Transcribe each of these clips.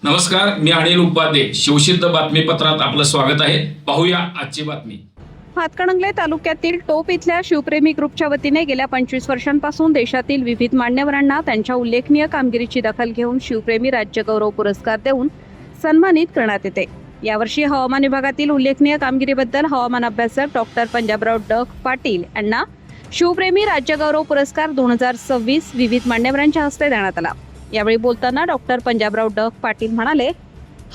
नमस्कार, मी अनिल उपाध्ये. शिवसिद्ध बातमीपत्रात आपलं स्वागत आहे. पाहूया आजची बातमी. हातकणंगले तालुक्यातील टोप इथल्या शिवप्रेमी ग्रुपच्या वतीने गेल्या 25 वर्षांपासून देशातील विविध मान्यवरांना त्यांच्या उल्लेखनीय कामगिरीची दखल घेऊन शिवप्रेमी राज्यगौरव पुरस्कार देऊन सन्मानित करण्यात येते. यावर्षी हवामान विभागातील उल्लेखनीय कामगिरीबद्दल हवामान अभ्यासक डॉक्टर पंजाबराव डग पाटील यांना शिवप्रेमी राज्यगौरव पुरस्कार 2026 विविध मान्यवरांच्या हस्ते देण्यात आला. यावेळी बोलताना डॉक्टर पंजाबराव डग पाटील म्हणाले,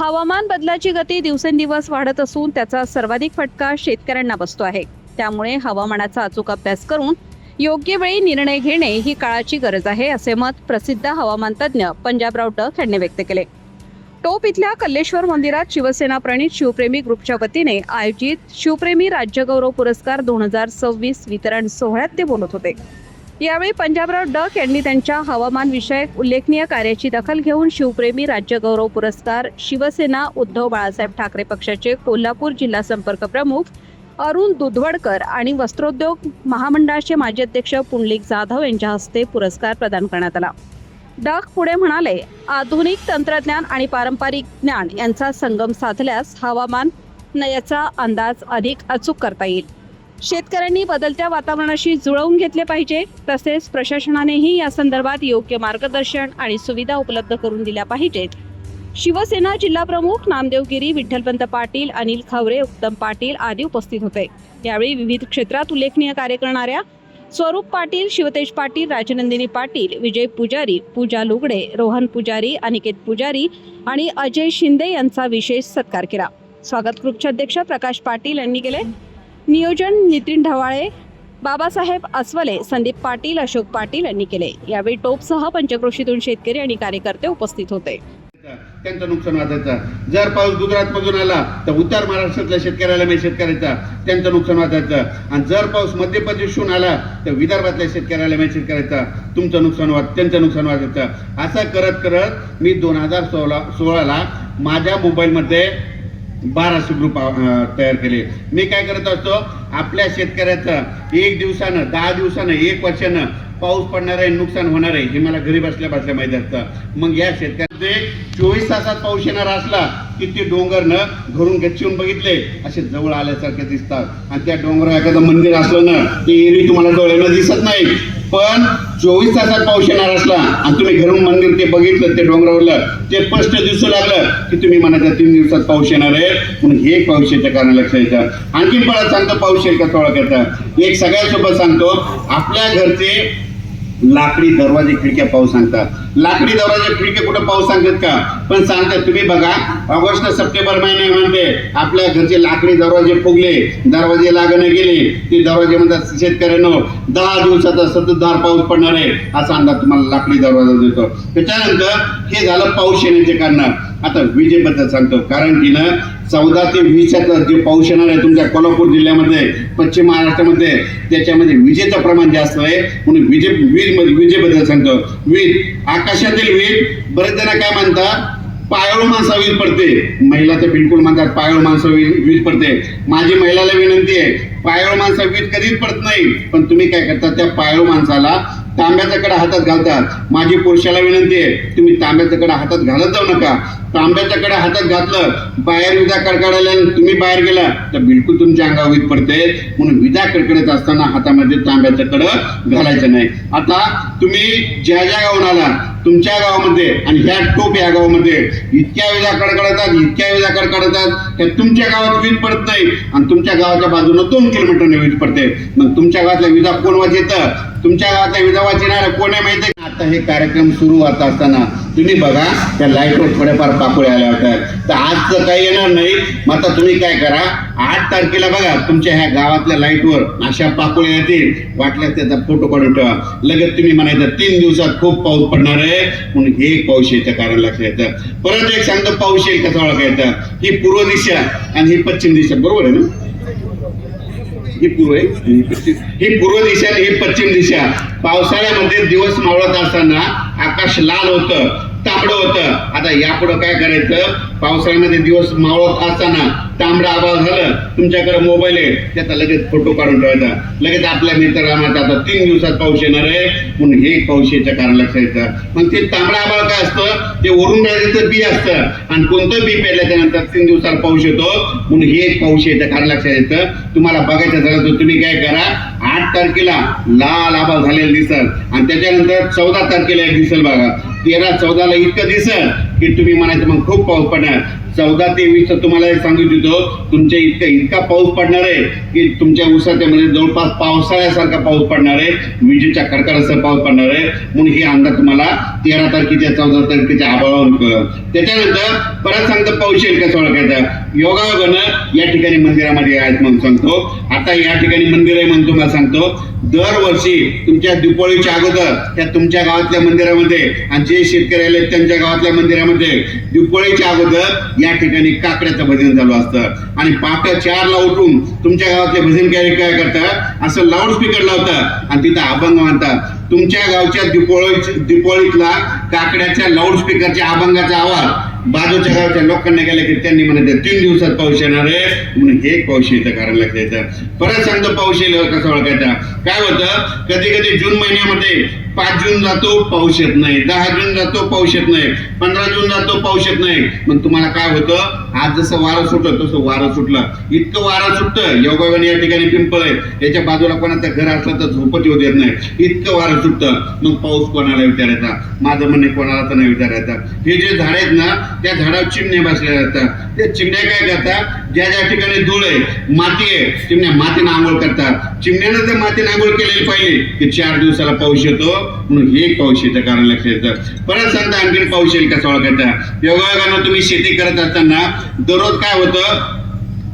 हवामान बदलाची गती दिवसेंदिवस वाढत असून त्याचा सर्वाधिक फटका शेतकऱ्यांना बसतो आहे. त्यामुळे हवामानाचा अचूक अभ्यास करून योग्य वेळी निर्णय घेणे ही काळाची गरज आहे, असे मत प्रसिद्ध हवामान तज्ज्ञ पंजाबराव डग यांनी व्यक्त केले. टोप इथल्या कल्लेश्वर मंदिरात शिवसेना प्रणित शिवप्रेमी ग्रुपच्या वतीने आयोजित शिवप्रेमी राज्यगौरव पुरस्कार 2026 वितरण सोहळ्यात ते बोलत होते. यावेळी पंजाबराव डग यांनी त्यांच्या हवामान विषयक उल्लेखनीय कार्याची दखल घेऊन शिवप्रेमी राज्यगौरव पुरस्कार शिवसेना उद्धव बाळासाहेब ठाकरे पक्षाचे कोल्हापूर जिल्हा संपर्क प्रमुख अरुण दुधवडकर आणि वस्त्रोद्योग महामंडळाचे माजी अध्यक्ष पुंडलिक जाधव यांच्या हस्ते पुरस्कार प्रदान करण्यात आला. डग पुढे म्हणाले, आधुनिक तंत्रज्ञान आणि पारंपरिक ज्ञान यांचा संगम साधल्यास हवामान याचा अंदाज अधिक अचूक करता येईल. शेतकऱ्यांनी बदलत्या वातावरणाशी जुळवून घेतले पाहिजे. तसेच प्रशासनानेही या संदर्भात योग्य मार्गदर्शन आणि सुविधा उपलब्ध करून दिल्या पाहिजेत. शिवसेना जिल्हा प्रमुख नामदेव गिरी, विठ्ठलपंत पाटील, अनिल खवरे, उत्तम पाटील आदी उपस्थित होते. यावेळी विविध क्षेत्रात उल्लेखनीय कार्य करणाऱ्या स्वरूप पाटील, शिवतेज पाटील, राजनंदिनी पाटील, विजय पुजारी, पूजा लुगडे, रोहन पुजारी, अनिकेत पुजारी आणि अजय शिंदे यांचा विशेष सत्कार केला. स्वागत ग्रुपचे अध्यक्ष प्रकाश पाटील यांनी केले. नियोजन नितीन ढवाळे, बाबासाहेब अस्वले, संदीप पाटील, अशोक पाटील यांनी केले. यावेळी टोपसह पंचक्रोशीतून शेतकरी आणि कार्यकर्ते उपस्थित होते. त्यांचं नुकसान वाटायचं. जर पाऊस गुजरात मधून आला तर उत्तर महाराष्ट्रातल्या शेतकऱ्याला शेतकऱ्याचा त्यांचं नुकसान वाटायचं. आणि जर पाऊस मध्य प्रदेशहून आला तर विदर्भातल्या शेतकऱ्याला शेतकऱ्याचा तुमचं नुकसान त्यांचं नुकसान वाटायचं. असं करत करत मी 2016ला माझ्या मोबाईलमध्ये 1200 ग्रुप तयार केले. मी काय करत असतो, आपल्या शेतकऱ्याचं 1 दिवसानं, 10 दिवसानं, 1 वर्षानं पाऊस पडणार आहे, नुकसान होणार आहे हे मला घरी बसल्या बसल्या माहिती असतं. मग या शेतकऱ्याचे 24 तासात पाऊस येणार असला की ते डोंगरनं घरून गच्चीहून बघितले असे जवळ आल्यासारखे दिसतात. आणि त्या डोंगरावर एखादं मंदिर असलं ना ते एरवी तुम्हाला डोळ्यानं दिसत नाही. पण 24 तासात पाऊस येणार असला आणि तुम्ही घरून मंदिर ते बघितलं, ते डोंगरावरलं ते स्पष्ट दिसू लागलं की तुम्ही म्हणायचं 3 दिवसात पाऊस येणार आहे. म्हणून हे पाऊस कारण लक्षात येतं. आणखी परत सांगतो पाऊस येईल का ओळखायचा. एक सगळ्यासोबत सांगतो, आपल्या घरचे लाकडी दरवाजे खिडक्या पाऊस सांगतात. लाकडी दरवाजे खिडक्या कुठं पाऊस सांगतात का? पण सांगतात. तुम्ही बघा, ऑगस्ट सप्टेंबर महिन्यामध्ये आपल्या घरचे लाकडी दरवाजे फुगले, दरवाजे लागणे गेले, ते दरवाजे म्हणतात शेतकऱ्यांनो 10 दिवसाचा सततधार पाऊस पडणार आहे असा अंदाज तुम्हाला लाकडी दरवाजा देतो. त्याच्यानंतर हे झालं पाऊस येण्याचे कारण. आता विजेबद्दल सांगतो, कारण की ना 14 ते 20 जे पाऊस येणार आहे तुमच्या कोल्हापूर जिल्ह्यामध्ये, पश्चिम महाराष्ट्रामध्ये, त्याच्यामध्ये विजेचं प्रमाण जास्त आहे. म्हणून विजेबद्दल सांगतो. वीज, आकाशातील वीज, बरेच जण काय म्हणतात पायाळू माणसा वीज पडते. महिला तर बिलकुल म्हणतात पायाळू माणसा वीज पडते. माझी महिलाला विनंती आहे, पायाळू माणसा वीज कधीच पडत नाही. पण तुम्ही काय करता, त्या पायाळू माणसाला तांब्याचा कडा हातात घालतात. माझी पुरुषाला विनंती आहे, तुम्ही तांब्याचा कडा हातात घालत जाऊ नका. तांब्याचा कडा हातात घातलं, बाहेर विजा कडकडायला तुम्ही बाहेर गेला तर बिलकुल तुमच्या अंगावर वीज पडते. म्हणून विजा कडकडत असताना हातामध्ये तांब्याचं कडं घालायचं नाही. आता तुम्ही ज्या ज्या गावाहून आला तुमच्या गावामध्ये आणि ह्या टोप या गावामध्ये इतक्या विजा कडकडतात, इतक्या विजा कडकडतात, तुमच्या गावात वीज पडत नाही आणि तुमच्या गावाच्या बाजूने 2 किलोमीटरने वीज पडते. मग तुमच्या गावातल्या विजा कोण वाचेतं? तुमच्या गावातल्या विजा वाचणार कोण आहे माहिती आहे? आता हे कार्यक्रम सुरू होत असताना तुम्ही बघा त्या लाईटवर थोड्याफार पाकोळ्या आल्या होत्या. तर आज तर काही येणार नाही. मग आता तुम्ही काय करा, 8 तारखेला बघा तुमच्या ह्या गावातल्या लाईटवर अशा पाकोळ्या येतील, वाटल्यास त्याचा फोटो काढून ठेवा. लगेच तुम्ही म्हणायचं 3 दिवसात खूप पाऊस पडणार आहे. म्हणून हे पाऊस यायचं कारण लक्षात येतं. परत एक सांगतो, पाऊस येईल कसं ओळखायचं. ही पूर्व दिशा आणि ही पश्चिम दिशा, बरोबर आहे ना? ही पूर्व आहे, ही पूर्व दिशा आणि ही पश्चिम दिशा. पावसाळ्यामध्ये दिवस मावळत असताना आकाश लाल होतं, तांबडं होतं. आता यापुढे काय करायचं, पावसाळ्यामध्ये दिवस मावळत असताना तांबडा आभाळ झालं, तुमच्याकडे मोबाईल आहे, त्याचा लगेच फोटो काढून ठेवायचा. लगेच आपल्या मित्रांना आता 3 दिवसात पाऊस येणार आहे म्हणून हे पाऊस याचं कारण लक्षात येतं. मग ते तांबडा आभाळ काय असतं, ते वरून राजाचं बी असतं आणि कोणतं बी पेरल्याच्या नंतर 3 दिवसाला पाऊस येतो म्हणून हे एक पाऊस याचं कारण लक्षात येतं. तुम्हाला बघायचं झालं तर तुम्ही काय करा, 8 तारखेला लाल आभाळ झालेलं दिसल आणि त्याच्यानंतर 14 तारखेला एक दिसल बघा. 13, 14ला इतकं दिसल की तुम्ही म्हणायचं मग खूप पाऊस पडणार. 14 ते 20 तुम्हाला एक सांगू इच्छितो, तुमच्या इतका पाऊस पडणार आहे की तुमच्या ऊसाच्या मध्ये जवळपास पावसाळ्यासारखा पाऊस पडणार आहे, विजेच्या कडकडासह पाऊस पडणार आहे म्हणून हे अंदाज तुम्हाला 13 तारखेच्या 14 तारखेच्या आभाळावरून कळलं. त्याच्यानंतर परत सांगतो पाऊस येईल कसं ओळखायचा. योगायोगानं या ठिकाणी मंदिरामध्ये आहेत म्हणून सांगतो. आता या ठिकाणी मंदिर आहे म्हणून तुम्हाला सांगतो, दरवर्षी तुमच्या दिपोळीच्या अगोदर त्या तुमच्या गावातल्या मंदिरामध्ये आणि जे शेतकरी आले त्यांच्या गावातल्या मंदिरामध्ये दिपोळीच्या अगोदर या ठिकाणी काकड्याचं भजन चालू असतं आणि पहाटे 4ला उठून तुमच्या गावातले भजन काय करतात, असं लाऊडस्पीकर लावतात आणि तिथं अभंग म्हणतात. तुमच्या गावच्या दिपोळीतला काकड्याच्या लाऊडस्पीकरच्या अभंगाचा आवाज बाजूच्या गावच्या लोकांना गेला की त्यांनी म्हणायचं 3 दिवसात पाऊस येणार आहे म्हणून हे पाऊस येतं कारण लक्षात येतं. परत सांगतो पाऊस येईल कसं ओळखायचा. काय होतं, कधी कधी जून महिन्यामध्ये 5 जून जातो पाऊस येत नाही, 10 जून जातो पाऊस येत नाही, 15 जून जातो पाऊस येत नाही. मग तुम्हाला काय होतं, आज जसं वारं सुटलं तसं वारं सुटलं, इतकं वारं सुटतं. योगायोगाने या ठिकाणी पिंपळ आहे, याच्या बाजूला कोणाचं घर असलं तर झोपत येऊ देत नाही, इतकं वारं सुटतं. मग पाऊस कोणाला विचारायचा, माझं म्हणणे कोणाला तर नाही विचारायचा. हे जे झाड आहेत ना त्या झाडावर चिमण्या बसलेल्या असतात. ते चिमण्या काय करतात, ज्या ज्या ठिकाणी धूळ आहे, माती आहे, चिमण्या मातीनं आंघोळ करतात. चिमण्यानं जर मातीनं आंघोळ केलेली पाहिजे की 4 दिवसाला पाऊस येतो म्हणून हे पाऊस येतं कारण लक्षात येतं. परत सांगता आणखीन पाऊस येईल कसं ओळखायचा. योगायोगानं तुम्ही शेती करत असताना दररोज काय होतं,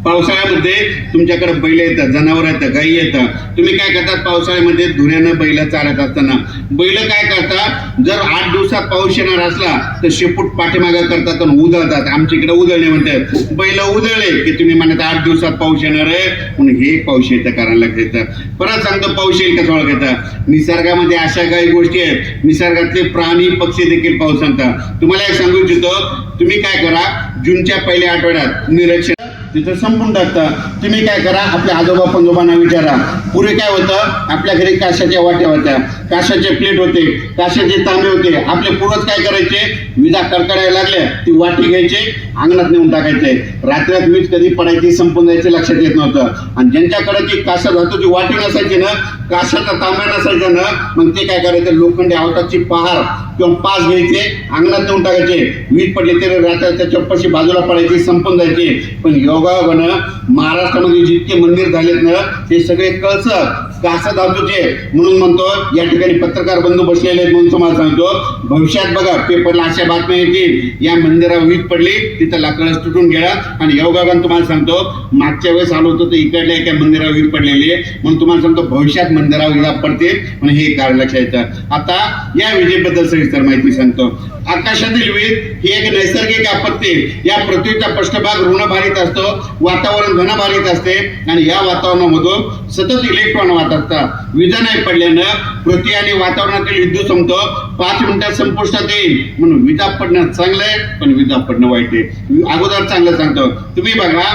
पावसाळ्यामध्ये तुमच्याकडे बैल येतात, जनावर येतात, गायी येतात. तुम्ही काय करतात, पावसाळ्यामध्ये धुऱ्यानं बैल चालत असताना बैल काय करतात, जर 8 दिवसात पाऊस येणार असला तर शेपूट पाठीमागे करतात आणि उधळतात. आमच्या इकडे उधळणे म्हणतात. बैल उधळले की तुम्ही म्हणत 8 दिवसात पाऊस येणार आहे म्हणून हे पाऊस येतं कारण लक्षात येतं. परत सांगतो पाऊस येईल कसं ओळखायचा. निसर्गामध्ये अशा काही गोष्टी आहेत, निसर्गातले प्राणी पक्षी देखील पाऊस सांगतात. तुम्हाला एक सांगू इच्छितो, तुम्ही काय करा, जूनच्या पहिल्या आठवड्यात निरीक्षण तिथं संपून टाकता. तुम्ही काय करा, आपल्या आजोबा पंजोबांना विचारा. पूर्वी काय होतं, आपल्या घरी काशाच्या वाट्या होत्या, काशाचे प्लेट होते, काशाचे तांबे होते. आपले पूर्वज काय करायचे, विजा कडकडायला लागल्या ती वाटी घ्यायचे, अंगणात नेऊन टाकायचे. रात्रात वीज कधी पडायची संपून जायचे लक्षात येत नव्हतं. आणि ज्यांच्याकडे ती काशा धातूची वाटी नसायची ना, काशाचा तांब्या नसायचा ना, मग ते काय करायचे, लोखंडी आवताची पहार किंवा पास घ्यायचे, अंगणात नेऊन टाकायचे. वीज पडली तरी रात्राच्या चप्पाशी बाजूला पडायची, संपून जायची. पण योगायोगानं महाराष्ट्रामध्ये जितके मंदिर झालेत ना ते सगळे कळस कासा धातूचे म्हणून म्हणतो. या ठिकाणी पत्रकार बंधू बसलेले आहेत म्हणून तुम्हाला सांगतो, भविष्यात बघा पेपरला अशा बातम्या येतील, या मंदिरावर वीज पडली तिथं लाकडच तुटून गेला. आणि योगायोगानं तुम्हाला सांगतो, मागच्या वेळेस आलो होतो तर इकडल्या एका मंदिरावर वीज पडलेली आहे म्हणून तुम्हाला सांगतो भविष्यात मंदिरावर वीज पडते म्हणून हे कारण लक्षात येतं. आता या विजेबद्दल सविस्तर माहिती सांगतो. आकाशातील वीज ही एक नैसर्गिक आपत्ती. या पृथ्वीचा पृष्ठभाग ऋणभारित असतो, वातावरण घनभारित असते आणि या वातावरणामधून सतत इलेक्ट्रॉन वाहत असतात. विजा नाही पडल्यानं पृथ्वी आणि वातावरणातील विद्युत समतो 5 मिनिटात संपुष्टात येईल. म्हणून विजा पडणं चांगलं आहे पण विजा पडणं वाईट आहे. अगोदर चांगलं सांगतो, तुम्ही बघा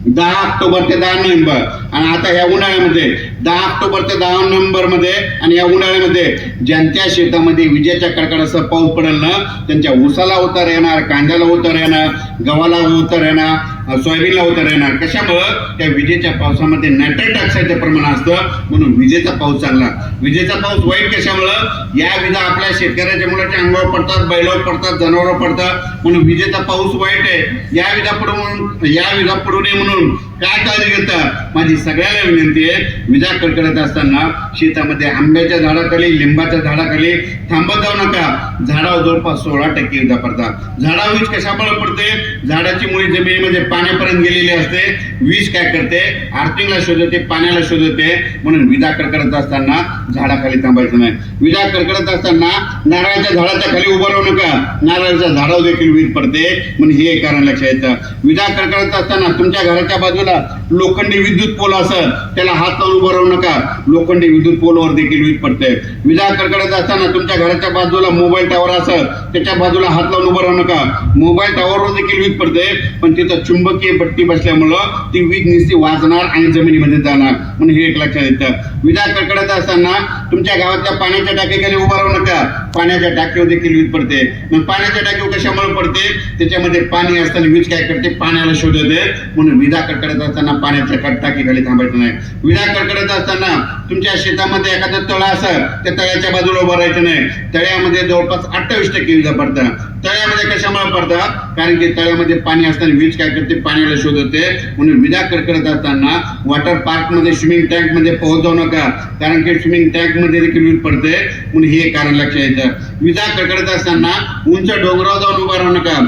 10 ऑक्टोबर ते 10 नोव्हेंबर आणि आता या उन्हाळ्यामध्ये 10 ऑक्टोबर ते 10 नोव्हेंबर मध्ये आणि या उन्हाळ्यामध्ये ज्यांच्या शेतामध्ये विजेच्या कडकडासह पाऊस पडेल ना त्यांच्या ऊसाला उतार येणार, कांद्याला उतार येणार, गव्हाला उतार येणार, सोयाबीनला उतार येणार. कशामुळं, त्या विजेच्या पावसामध्ये नायट्रेट ऑक्साईडचं प्रमाण असतं म्हणून विजेचा पाऊस चांगला. विजेचा पाऊस वाईट कशामुळं, या विजा आपल्या शेतकऱ्याच्या मुलाच्या अंगावर पडतात, बैलावर पडतात, जनावरावर पडतात म्हणून विजेचा पाऊस वाईट आहे. या विजा पडू नये म्हणून काय काळजी घेतात, माझी सगळ्याला विनंती आहे, विजा कडकडत असताना शेतामध्ये आंब्याच्या झाडाखाली, लिंबाच्या झाडाखाली थांबत जाऊ नका. झाडावर जवळपास 16% विजा पडतात. झाडावर वीज कशामुळे पडते, झाडाची मुळी जमिनीमध्ये पाण्यापर्यंत गेलेली असते. वीज काय करते, आर्थिंगला शोधते, पाण्याला शोधते. म्हणून विजा कडकडत असताना झाडाखाली थांबायचं नाही. विजा कडकडत असताना नारळाच्या झाडाच्या खाली उभं राहू नका, नारळाच्या झाडावर देखील वीज पडते. म्हणून हे एक कारण लक्षात येतं. विजा कडकडत असताना तुमच्या घराच्या बाजूला लोखंडी विद्युत पोल असेल, त्याला हात लावून उभं राहू नका, लोखंडी विद्युत पोलवर देखील वीज पडते. विजा कडकडत असताना तुमच्या घराच्या बाजूला मोबाईल टावर असेल, त्याच्या बाजूला हात लावून उभं राहू नका, मोबाईल टावरवर देखील वीज पडते. पण तिथं चुंबकीय पट्टी बसल्यामुळं ती वीज नुसती वाजणार आणि जमिनीमध्ये जाणार. म्हणून हे एक लक्षात येतं. विजा कडकडत असताना तुमच्या गावातल्या पाण्याच्या टाकीखाली उभं राहू नका, पाण्याच्या टाकीवर देखील वीज पडते. मग पाण्याच्या टाकीवर कशामुळे पडते, त्याच्यामध्ये पाणी असताना वीज काय करते, पाण्याला शोधते. म्हणून विजा कडकडत असताना पाण्याच्या टाकीखाली थांबायचं नाही. विजा कडकडत असताना तुमच्या शेतामध्ये एखादं तळ असेल, त्या तळ्याच्या बाजूला उभं राहायचं नाही. तळ्यामध्ये जवळपास 28% विजा पडतात. तळ्यामध्ये कशामुळे पडतात, कारण की तळ्यामध्ये पाणी असताना वीज काय करते, पाण्याला शोधते. म्हणून विजा कडकडत असताना वॉटर पार्क मध्ये, स्विमिंग टँक मध्ये पोहोच जाऊ नका, कारण की स्विमिंग टँक मध्ये देखील वीज पडते. म्हणून हे कारण लक्षात येतं. विजा कडकडत असताना उंच डोंगरावर जाऊन उभा राहू नका.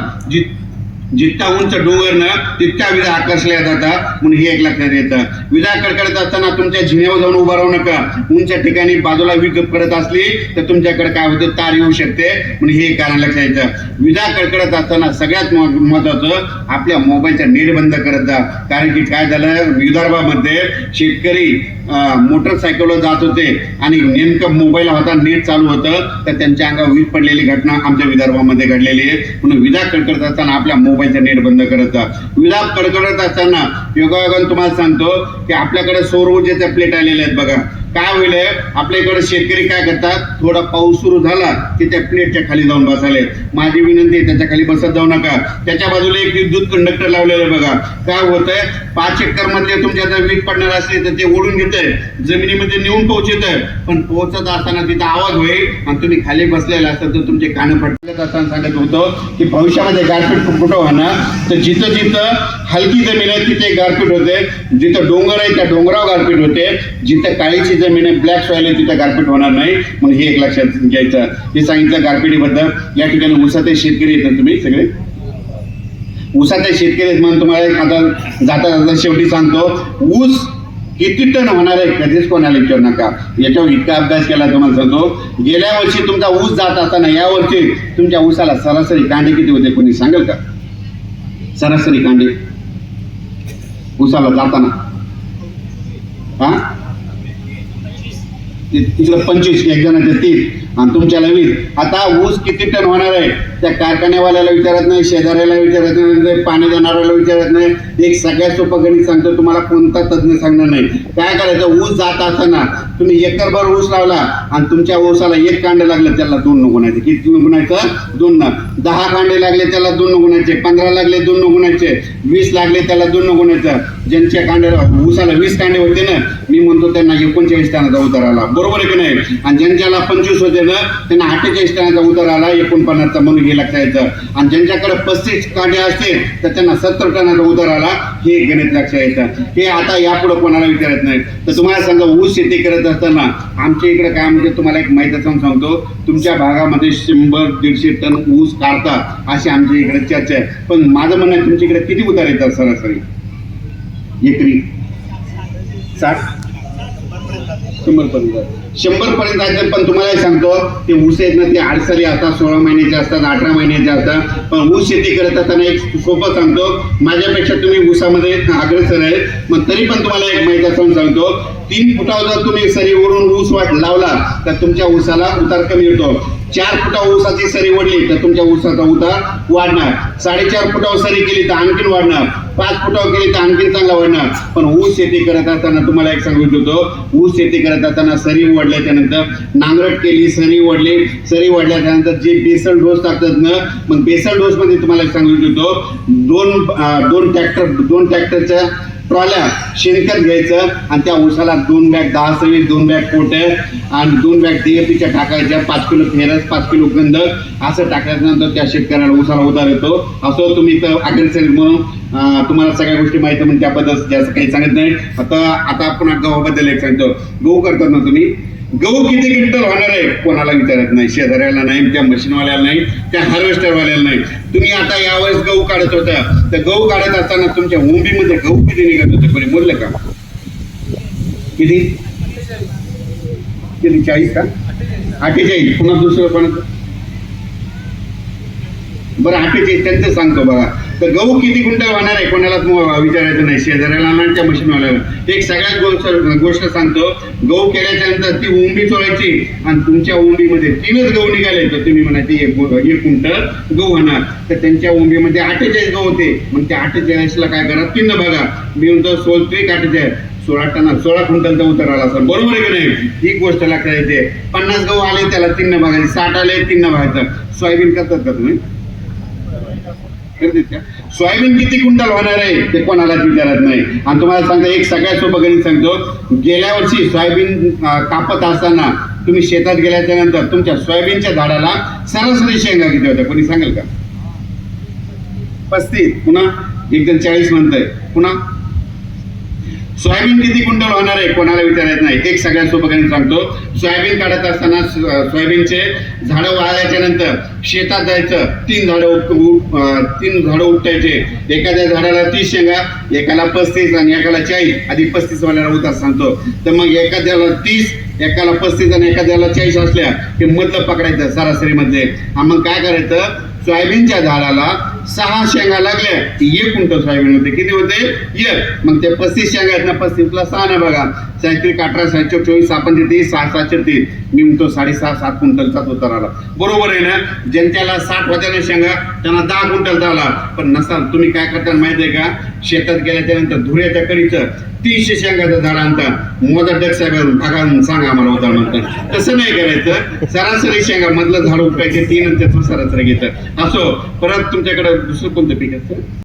जितका उंच डोंगर ना तितका विजा आकर्षल्या जातात. म्हणून हे एक लक्षात येतं. विजा कडकडत असताना तुमच्या झिण्यावर जाऊन उभा राहू नका. उंच ठिकाणी बाजूला वीज पडत असली तर तुमच्याकडे काय होते, तार येऊ शकते. म्हणून हे कारण लक्षात येतं. विजा कडकडत असताना सगळ्यात महत्वाचं, आपल्या मोबाईलचा नेट बंद करत जा. कारण की काय झालं, विदर्भामध्ये शेतकरी मोटरसायकलवर जात होते आणि नेमकं मोबाईल होता, नेट चालू होतं, तर त्यांच्या अंगावर वीज पडलेली घटना आमच्या विदर्भामध्ये घडलेली आहे. म्हणून विजा कडकडत असताना आपल्या मोबाईलचा नेट बंद करत जा. विजा कडकडत असताना योगायोगाने तुम्हाला सांगतो की आपल्याकडे सौर ऊर्जेच्या प्लेट आलेल्या आहेत. बघा काय होईल, आपल्याकडे शेतकरी काय करतात, थोडा पाऊस सुरू झाला की त्या प्लेटच्या खाली जाऊन बसायले. माझी विनंती आहे, त्याच्या खाली बसत जाऊ नका. त्याच्या बाजूला एक विद्युत कंडक्टर लावलेलं आहे. बघा काय होतंय, 5 एकर मध्ये तुमच्या जर वीज पडणार असली तर ते ओढून घेतंय, जमिनीमध्ये नेऊन पोहोचतंय. पण पोहोचत असताना तिथं आवाज होईल आणि तुम्ही खाली बसलेला असता तर तुमचे कान फटकत असताना सांगत होतो की भविष्यामध्ये गारपीट कुठं होणार, तर जिथं जिथं हलकी जमीन आहे तिथे गारपीट होते, जिथं डोंगर आहे त्या डोंगरावर गारपीट होते, जिथं काळीची जमीन आहे, ब्लॅक सॉइल आहे, तिथं गारपीट होणार नाही. म्हणून हे एक लक्षात घ्यायचं. हे सांगितलं गारपिटीबद्दल. या ठिकाणी ऊसाचे शेतकरी येतात, तुम्ही सगळे ऊसाचे शेतकरी आहेत म्हणून तुम्हाला आता जाता जाता शेवटी सांगतो, ऊस किती टन होणार आहे कधीच कोणाला विचारू नका. याच्यावर इतका अभ्यास केला तुम्हाला सांगतो. गेल्या वर्षी तुमचा ऊस जात असताना या वर्षी तुमच्या ऊसाला सरासरी कांडे किती होते, कोणी सांगेल का? सरासरी कांडे ऊसाला जाताना हा तिकडं 25, एक जणांचे 30 आणि तुमच्याला 20. आता ऊस किती टन होणार आहे त्या कारखान्यावाल्याला विचारत नाही, शेजाऱ्याला विचारत नाही, पाणी देणाऱ्याला विचारत नाही. एक सगळ्यात सोपं गणित सांगतो तुम्हाला, कोणता तज्ञ सांगणार नाही. काय करायचं, ऊस जात असताना तुम्ही एकरभर ऊस लावला आणि तुमच्या ऊसाला 1 कांडे लागलं, त्याला 2 न गुणायचे. किती गुणायचं, 2 न. 10 कांडे लागले त्याला 2 न गुणायचे, 15 लागले 2 न गुणायचे, 20 लागले त्याला 2 न गुणायचं. ज्यांच्या कांड्याला ऊसाला 20 कांडे होते ना, मी म्हणतो त्यांना 39 टनाचा उतार आला, बरोबर आहे की नाही? आणि ज्यांच्याला 25 होते ना त्यांना 48 टनाचा उतार आला, 49चा. म्हणून हे लक्षात येतं. आणि ज्यांच्याकडे 35 कांडे असतील तर त्यांना 70 टनाचा उतार आला. हे गणित लक्षात येतं. हे आता यापुढे कोणाला विचारत नाही. तर तुम्हाला सांगा, ऊस शेती करत असताना आमच्या इकडे काय म्हणजे तुम्हाला एक माहिती सांगतो, तुमच्या भागामध्ये 100-150 टन ऊस काढतात अशी आमच्या इकडे चर्चा आहे. पण माझं म्हणणं आहे, तुमच्या इकडे किती उतार येतात सरासरी एकरी? 100 पर्यंत जायचं. पण तुम्हाला सांगतो, ते ऊस आहेत ना, ते 8 साली असतात, 16 महिन्याचे असतात, 18 महिन्याचे असतात. पण ऊस शेती करत असताना एक सोपं सांगतो, माझ्यापेक्षा तुम्ही ऊसामध्ये अग्रेसर आहे, मग तरी पण तुम्हाला एक माहिती सांगतो, 3 फुटावर जर तुम्ही सरीवरून ऊस लावला तर तुमच्या ऊसाला उतार कमी होतो. 4 फुटावर ऊसाची सरी ओढली तर तुमच्या ऊसाचा उतार वाढणार. 4.5 फुटावर सरी केली तर आणखीन वाढणार. 5 फुटावर केली तर आणखीन चांगला वाढणार. पण ऊस शेती करत असताना तुम्हाला एक सांगू इच्छितो, ऊस शेती करत असताना सरी ओढल्याच्या नंतर नांगरट केली, सरी ओढली, सरी ओढल्याच्या नंतर जे बेसल डोस टाकतात ना, मग बेसल डोस मध्ये तुम्हाला एक सांगू इच्छितो, 2 ट्रॅक्टरच्या ट्रॉल्या शेणखत घ्यायचं आणि त्या ऊसाला 2 बॅग 10-20, 2 बॅग पोटे आणि 2 बॅग DAPच्या टाकायच्या, 5 किलो फेरस, 5 किलो गंधक असं टाकल्यानंतर त्या शेतकऱ्याला ऊसाला उतार येतो. असं तुम्ही तर अग्रेसर म्हणून तुम्हाला सगळ्या गोष्टी माहिती म्हणून त्याबद्दल जास्त काही सांगत नाही. आता आपण गव्हाबद्दल एक सांगतो. गहू करतात ना तुम्ही, गहू किती क्विंटल होणार आहे कोणाला विचारत नाही, शेजाऱ्याला नाही, त्या मशीनवाल्याला नाही, त्या हार्वेस्टरवाल्याला नाही. तुम्ही आता यावेळेस गहू काढत होता, तर गहू काढत असताना तुमच्या उंबीमध्ये गहू किती निघत होते कोणी मोजलं का? किती किती 40 का 48? पुन्हा दुसरं कोणाचं? बरं 48 त्यांचं सांगतो बघा. तर गहू किती क्विंटल होणार आहे कोणालाच विचारायचं नाही, शेजाऱ्याला नाही, त्या मशीनवाल्याला. एक सगळ्यात गोष्ट सांगतो, गहू केल्याच्या नंतर ती उंबी चोळायची आणि तुमच्या उंबीमध्ये 3च गहू निघाले तर तुम्ही म्हणायचे 1 क्विंटल गहू होणार. तर त्यांच्या उंबीमध्ये 48 गहू होते. मग त्या 48ला काय करा, 3 बघा. मी म्हणतो 16 16 क्विंटलचा उतार आला असेल, बरोबर आहे की नाही? ही गोष्ट लक्षात येते. 50 गहू आले त्याला 3 बघायचे, 60 आले 3 बघायचं. सोयाबीन करतात का तुम्ही? सोयाबीन किती क्विंटल होणार आहे ते कोणालाच विचारत नाही. आणि तुम्हाला सांगतो, एक सगळ्यात सोपं गणित सांगतो. गेल्या वर्षी सोयाबीन कापत असताना तुम्ही शेतात गेल्याच्या नंतर तुमच्या सोयाबीनच्या झाडाला सरासरी शेंगा किती होत्या कोणी सांगेल का? 35. पुन्हा एक जण 40 म्हणतंय. पुन्हा सोयाबीन किती क्विंटल होणार आहे कोणाला विचारायचं नाही. एक सगळ्यात सोपं गणित सांगतो. सोयाबीन काढत असताना सोयाबीनचे झाडं वाळल्याच्या नंतर शेतात जायचं, 3 झाडं उपटायचे. एखाद्या झाडाला 30 शेंगा, एकाला 35 आणि एकाला 40. आधी 35 वाल्याला उतार सांगतो. तर मग एखाद्याला 30, एकाला 35 आणि एखाद्याला 40 असल्या ते मधलं पकडायचं सरासरी मध्ये. मग काय करायचं, सोयाबीनच्या झाडाला 6 शेंगा लागल्या की 1 क्विंटल सोयाबीन होते. किती होते? 1. मग ते 35 शेंगा आहेत ना, 35ला 6 ना बघा, 37, 18, 27, 24, आपण तिथे 6, 7, 30. मी म्हणतो 6.5, 7 क्विंटलचाच उतार आला. बरोबर आहे ना? ज्यांच्याला 60 होत्या ना शेंगा त्यांना 10 क्विंटल आला. पण नसाल तुम्ही काय करता माहिती आहे का? शेतात गेल्याच्या नंतर धुऱ्याच्या कडीचं 300 शेंगाचं झाड आणता, मोजा डक साहेब भागा सांगा आम्हाला उतार म्हणतात. तसं नाही करायचं. सरासरी शेंगा मधलं झाड उपटायचे 3 आणि त्याचं सरासरी घेतात. असो. परत तुमच्याकडे दुसरं कोणतं पीक असतं?